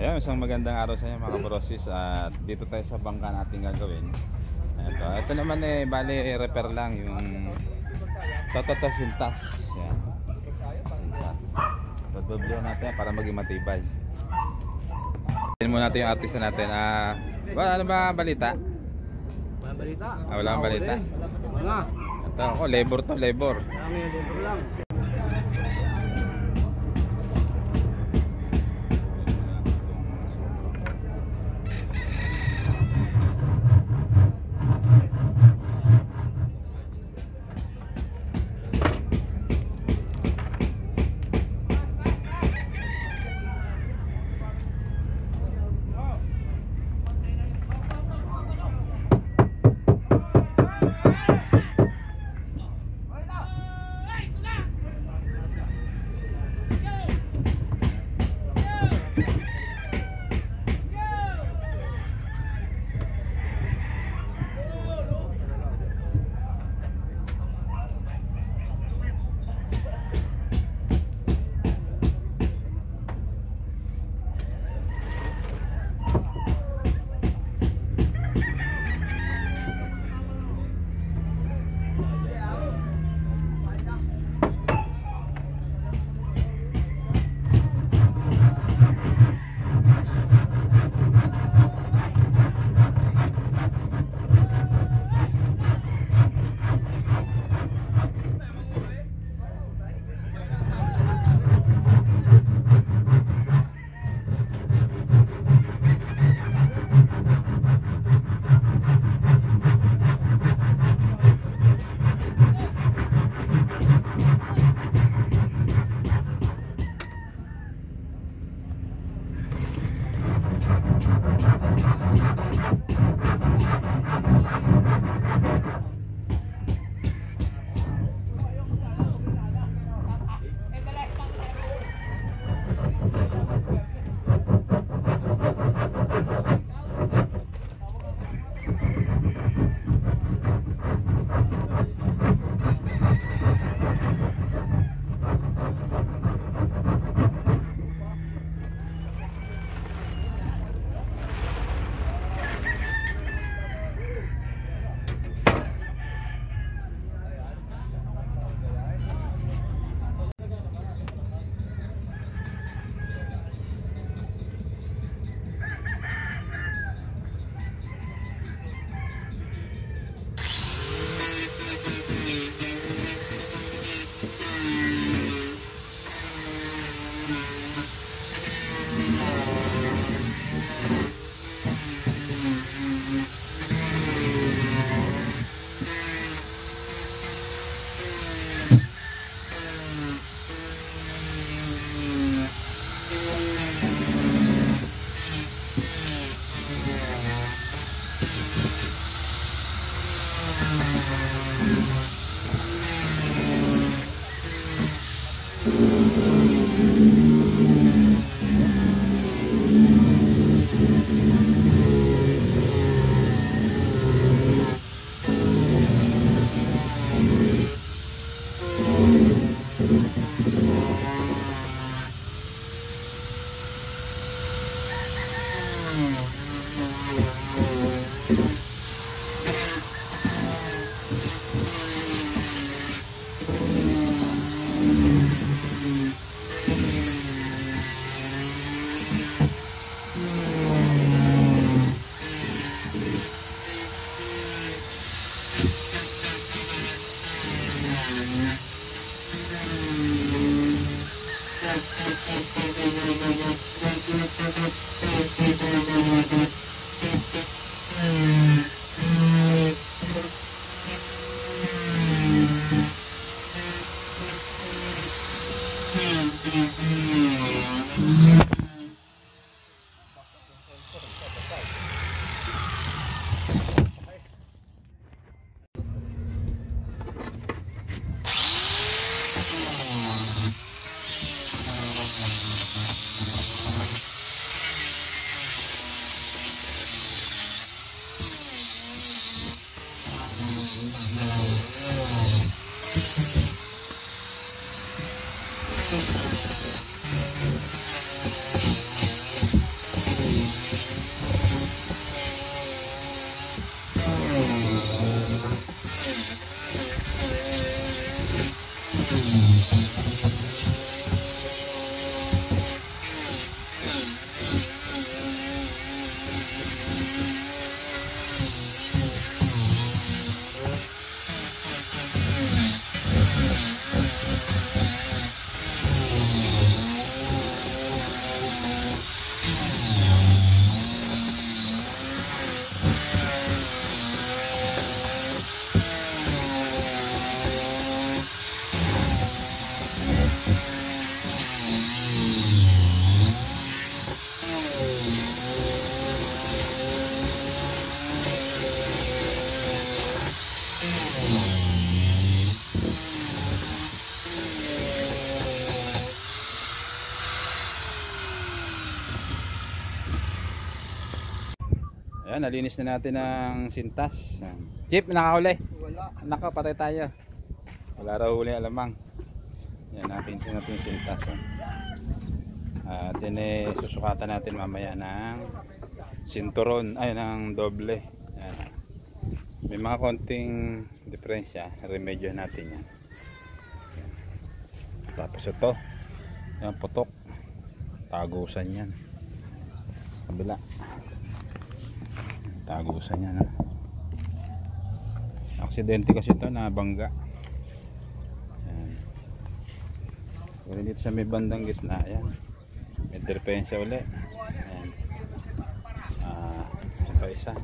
Ayan, isang magandang araw sa inyo mga kabrosis. At dito tayo sa bangka natin gagawin. Ito naman bali repair lang yung Tototo sintas. Yan. Sintas. Dodoblihan natin para maging matibay. Tingnan muna natin yung artista natin. Ano ba balita? Wala balita. Wala kang balita? Wala. Ito, labor to, labor. Kami labor lang. Ayan, nalinis na natin ang sintas. Chip, nakahuli. Wala. Naka, patay tayo. Wala raw huli alamang. Yan, natin yung sintas. At yun susukatan natin mamaya ng sinturon. Ay, ng doble. Ayan. May mga konting diferensya. Remedyo natin yan. Tapos ito. Yan, putok. Tagusan yan. Sa kabila. Tagusan niya, no? Aksidente kasi ito na bangga. Ayan. Pero dito sa may bandang gitna, ayan. May interpensya uli. Ayan. Ito isa.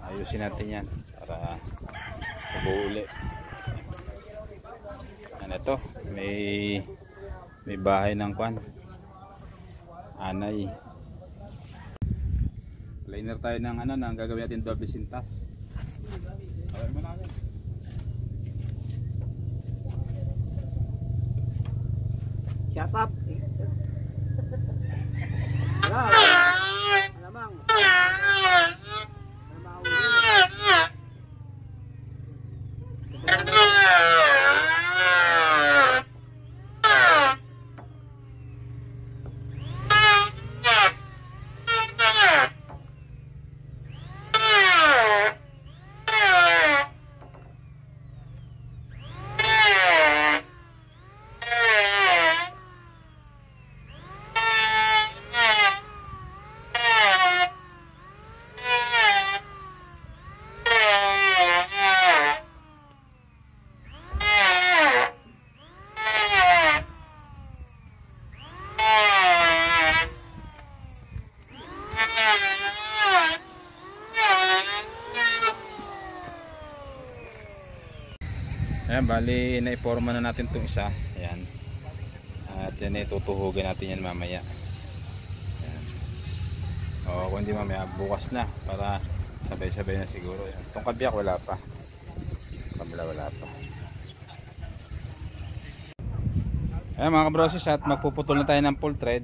Ayusin natin yan para mabuo uli. Ano ito? May bahay ng kwan. Anay. Liner tayo ng ano, nang gagawin natin double sintas. Okay mo na. Shut up. Wala. Alamang. Ayan, bali naiporma na natin itong isa. Ayan. At yan tutuhugin natin yan mamaya. Ayan. O kung hindi mamaya bukas na para sabay-sabay na siguro. Itong kabiyak wala pa. Kabila wala pa. Ayan mga kabrosis, at magpuputol na tayo ng full thread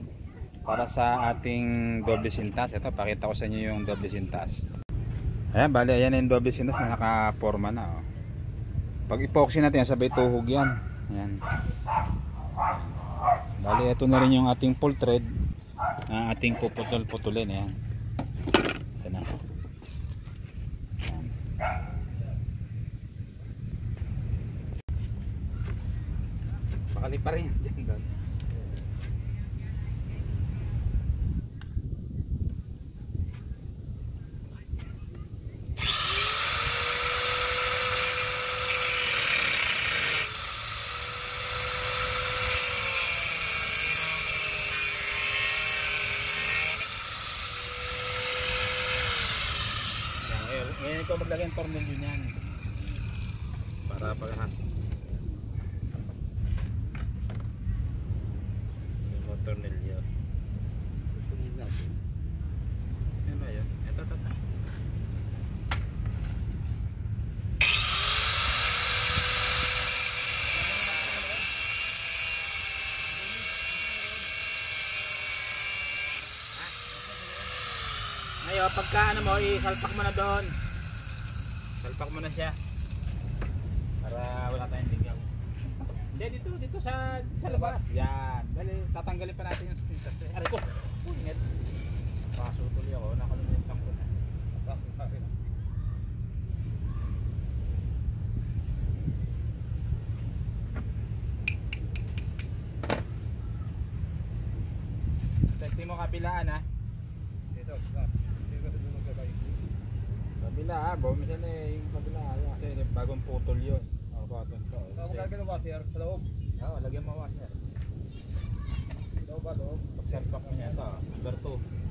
para sa ating doble sintas. Ito, pakita ko sa inyo yung doble sintas. Ayan, bali ayan yung doble sintas na nakaporma na. Oh. Pag epoxy natin, sabay tuhog yan. Ayan. Bali, ito na rin yung ating full thread na ating puputol-putulin. Ayan. Ito na. Ayan. Pakali pa rin dyan doon. Ngayon ito maglagay ng tornilyo niyan para paghahas. Yung tornilyo. Saan ba yun? Ito. Ngayon, pagka ano mo, isalpak mo na doon. Salpak mo na siya para wala tayong ligaw. Hindi, dito sa labas. Yan. Dali, tatanggalin pa natin yung stintas. Aray ko. Punit. Paso tuloy ako. Nakalimutan ko na. Pasok pa rin. Testing mo kabilaan ha. Dito sa dulo ka kayo. Kabila ha. Bumisan eh yung kabila. Kasi bagong putol yun. Bakit to? Saan mo gagawin ba sir? Sa loob? Oo, lagyan mo washer. Loob ba loob? Pag-selpak mo niya ito. Number 2.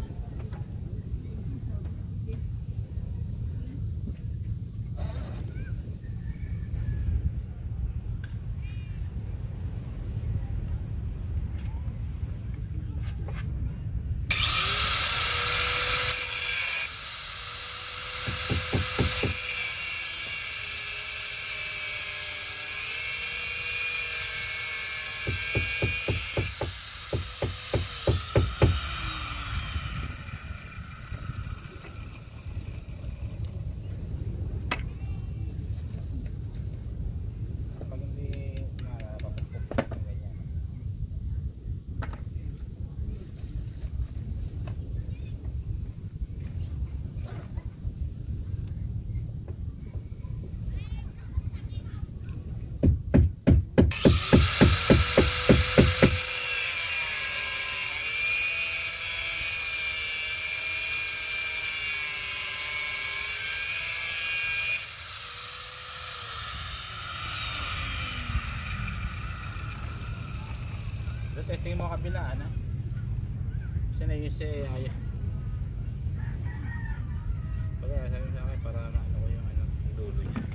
Pag hindi makapapapapap ganyan. So, testing mo kabilaan ha. Kasi na-use ay pagka sabi sa akin para maano ko yung dulo niya.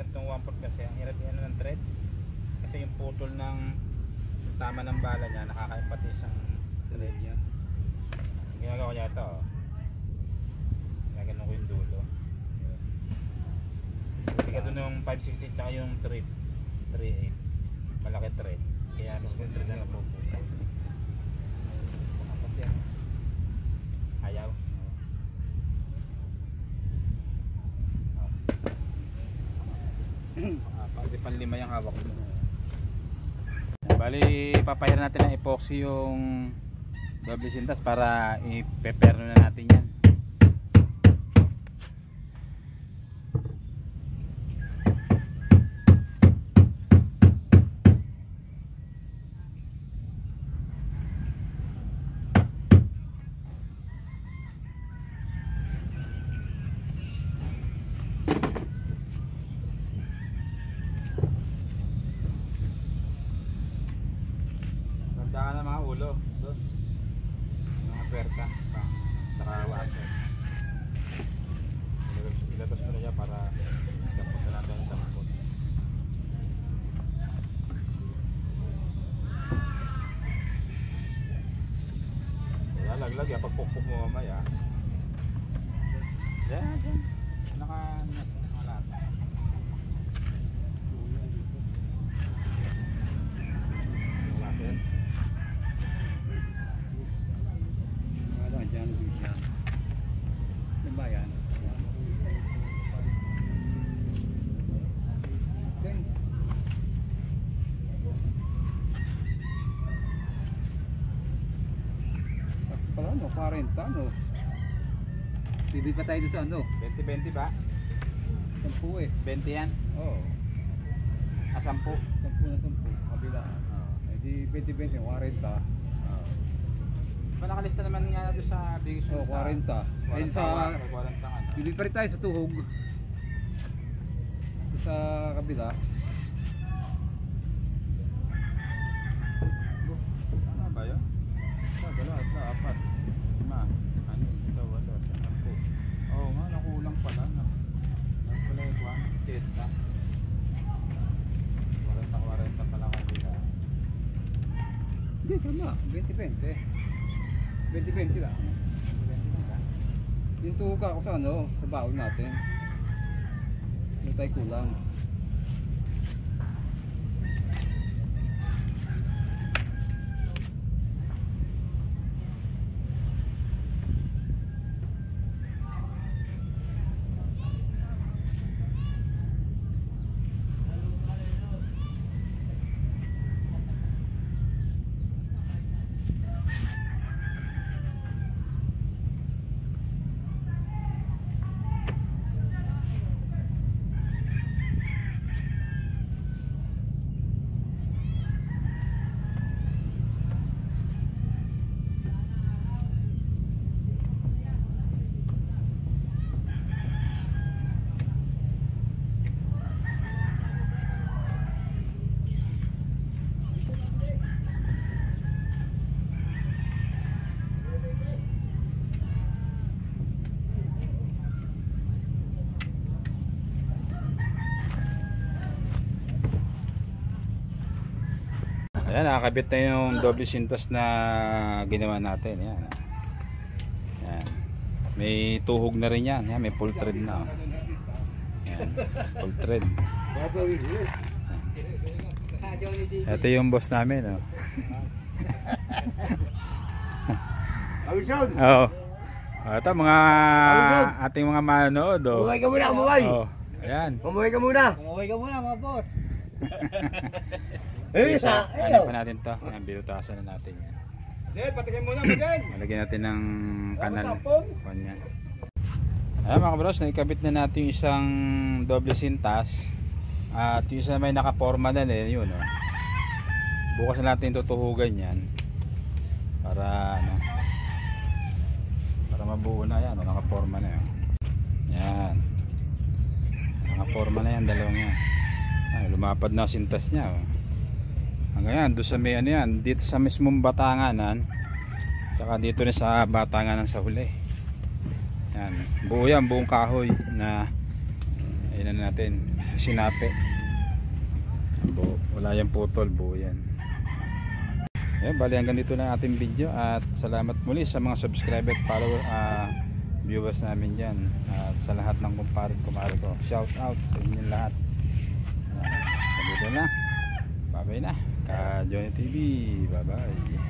Itong 1/4 kasi ang hirap yan ng thread kasi yung putol ng tama ng bala niya nakakain pati isang thread niya. Ginagawa ko niya ito ginagawa ko yung dulo hindi ka doon yung 560 tsaka yung 3.8 malaki thread kaya mas kung thread na napuputol ayaw. Pati panlima yung hawak mo. Bali papahira natin ng epoxy yung double sintas para i-prepare na natin yan. Tandaan na mga ulo doon. Mga perta pang nakawasan. Ilabas ko na niya para dapat na natin sa sapot. Kaya laglag yan pagpukpuk mo mamaya. Yan. Nakalat. Dyan yan. Ano ba yan? Okay. Sakto pala no, 40 no. Bibig pa tayo doon sa ano? 20-20 ba? 10 eh. 20 yan? Oo. 10. 10 na 10. Kabila. Eh di 20-20, 40. Nakalista naman nga doon sa Bigis. Oh, 40. Eh sa 40 ano. bibig pa rin tayo sa tuhog. Sa kabila. Ano ba yun? Dalawa, tatlo, apat, 5, 6, 7, 8, 10. Oo nga, nakulang pala. Nakulang yung 1, 40 pala kabila. Tama, 20-20. 20-20 lang. Yung tuka ko sa ano, sa baon natin. Yung tayo kulang. Ayan, nakakabit na yung doble sintas na ginawa natin. Ayan. Ayan. May tuhog na rin yan. Ayan, may full thread na. Ayan, full thread. Ito yung boss namin. Oh. Oo. Ito mga ating mga manonood. Oh. Umuwi ka muna, umuwi! Oh. Ayan. Umuwi ka muna! Umuwi ka muna mga boss! Ano pa natin to? Ayan, bilutasan na natin yan. Del, patikin muna mo din. Malagyan natin ng kanal. Kanya. Ayan mga kabros, naikabit na natin yung isang doble sintas. At yung isa may nakaporma na rin, yun. Oh. Bukas na natin tutuhugan yan. Para ano, para mabuo na yan. Oh, nakaporma na yun. Yan. Nakaporma na yan, dalawang yan. Ay, lumapad na sintas niya. Oh. Hanggang yan, doon sa may ano yan, dito sa mismong batanganan, tsaka dito rin sa batanganan sa huli. Yan, buo yan, buong kahoy na ayun na natin, sinapi. Buo, wala yan putol, buo yan. Yan, bali hanggang dito na ating video at salamat muli sa mga subscriber at follower, viewers namin dyan, at sa lahat ng kumare ko, shout out sa inyo lahat. Dito na, bye bye na. Ka Johnny TV, bye bye.